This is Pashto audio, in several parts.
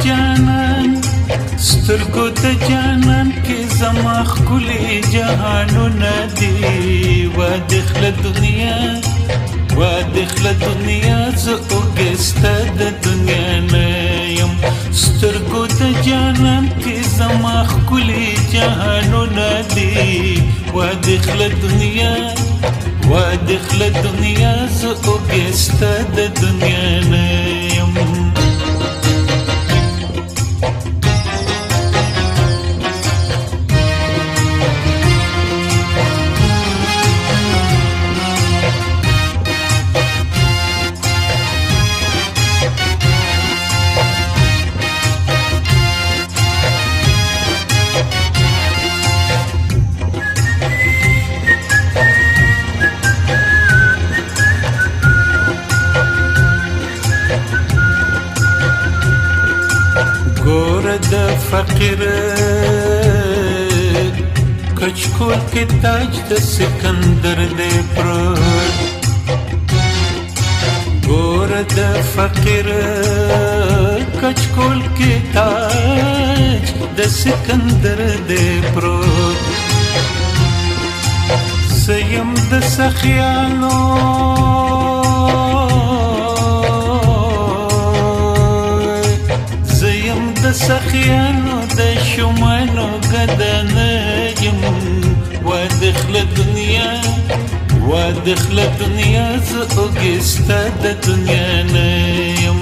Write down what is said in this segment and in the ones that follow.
جانان سترګو د جانان کې زما ښکلي جهانونه دي وادخله دنیا زه اوږې ستا د دنیا نه یم سترګو د جانان کې زما ښکلي جهانونه دي وادخله دنیا زه اوږې ستا د دنیا نه یم د فقیر کچکول کې تاج د سکندر دی پروت ګور د فقیر کچکول کې تاج د سکندر دی پروت سیم د سخیانو سخیانو د شمانو ګدانه یم وادخله دنیا زه اوږې ستا د دنیا نه یم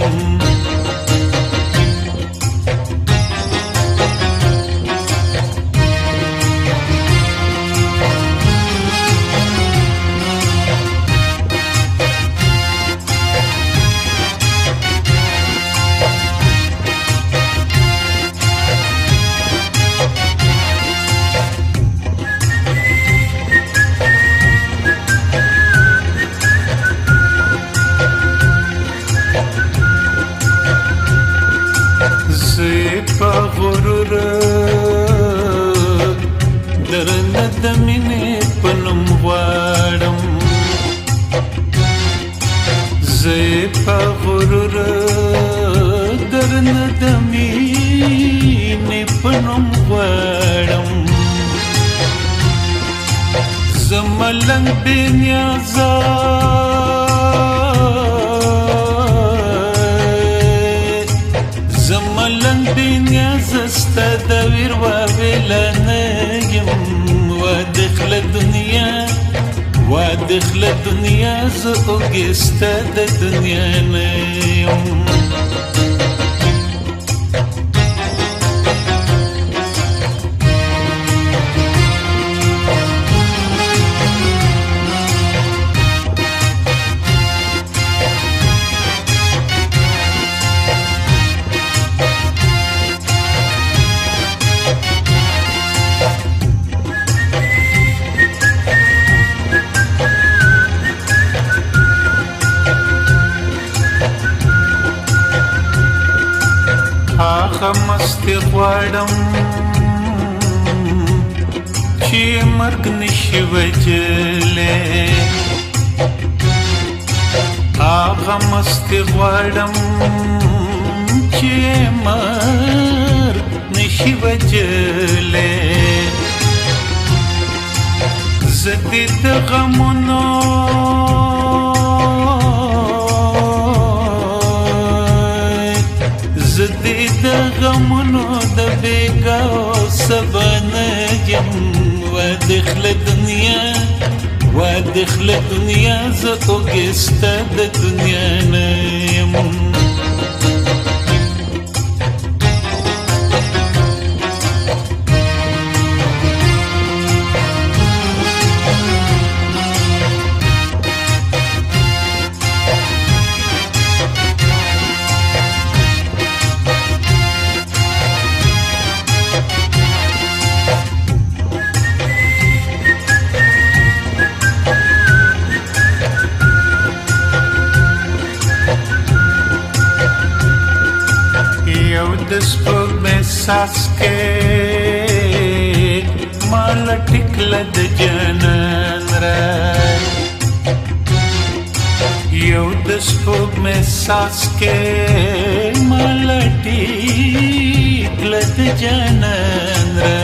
په غرور درنه د مینې په نوم غواړم زه په غرور درنه د مینې په نوم غواړم زه ملنګ بې نیازه ستا د ویر وابله نه یم وادخله دنیا زه اوږې ستا د دنیا نه یم هغه مستي غواړم چې مرګ نشي وجلی هغه مستي غواړم چې مرګ نشي وجلی زه دې د غمونو د غمونو د بیګاو سبا نه یم وادخله دنیا زه اوږې ستا د دنیا نه یم د سپوږمۍ څاڅکی ماله ټکله د جانان رای یو د سپوږمۍ څاڅکی ماله ټکله د جانان را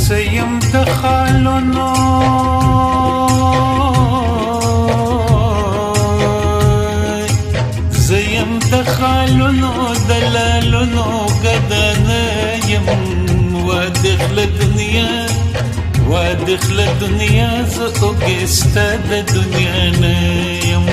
زیم د خالونو زیم د خالونو دلالونو گدانه یم وادخل دنیا وادخل دنیا زه اوږسته د دنیا نه یم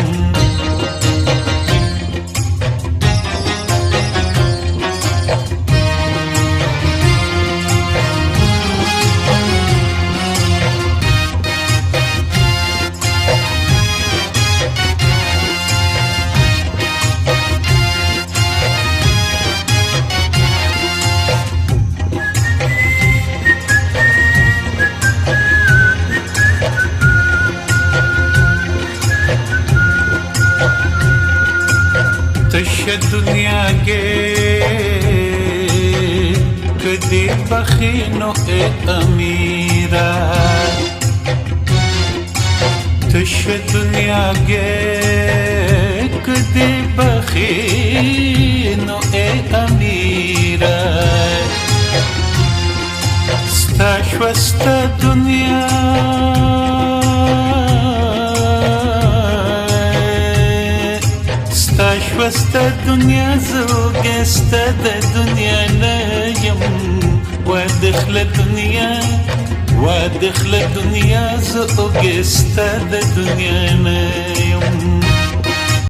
तश दुनिया के कदे बखीनो ए अमीरा तश दुनिया के कदे बखीनो ए अमीरा स्ताश्वस्ता दुनिया شوسته دنیا زوګسته د دنیا نه یم وادخل دنیا وادخل دنیا زوګسته د دنیا نه یم